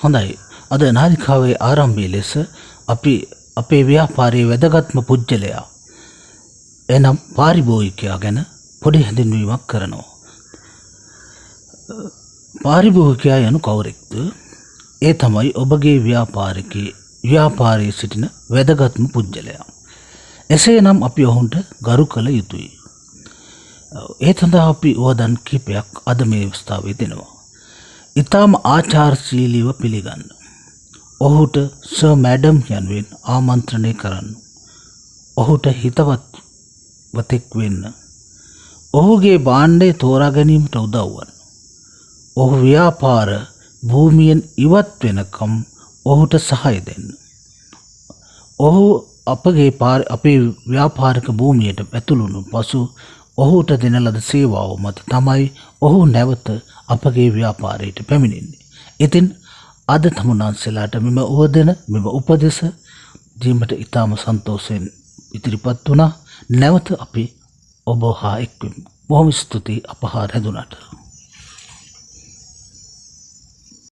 හොඳයි. අද නාලිකාවේ ආරම්භයේ ලෙස අපි අපේ ව්‍යාපාරයේ වැදගත්ම පුජ්‍යලයා එනම් පාරිභෝගිකයා ගැන පොඩි හැඳින්වීමක් කරනවා. පාරිභෝගිකයා යනු කවුරෙක්ද? ඒ තමයි ඔබගේ ව්‍යාපාරයේ සිටින වැදගත්ම පුජ්‍යලයා. එසේනම් අපි ඔවුන්ට ගරු කළ යුතුයි. ඒ සඳහා අපි වදන් කිහිපයක් අද මේ අවස්ථාවේ දෙනවා. ඉතාම ආචාරශීලීව පිළිගන්න. ඔහුට සර් මැඩම් යනුවෙන් ආමන්ත්‍රණය කරන්න. ඔහුට හිතවත් වතෙක් වෙන්න. ඔහුගේ භාණ්ඩය තෝරා ගැනීමට උදව් වන්න. ඔහු ව්‍යාපාර භූමියෙන් ඉවත් වෙනකම් ඔහුට සහාය දෙන්න. ඔහු අපේ ව්‍යාපාරික භූමියට ඇතුළුණු පසු ඔහුට දෙන ලද සේවාව මත තමයි ඔහු නැවත අපගේ ව්‍යාපාරයට පැමිණෙන්නේ. ඉතින් අද තමුන්නාන්සලාට මෙම උපදෙස දීමට ඉතාම සන්තෝෂයෙන් ඉදිරිපත් වුණා. නැවත අපි ඔබ හා එක්වෙමු. බොහොම ස්තුතියි අප හා රැඳුණාට.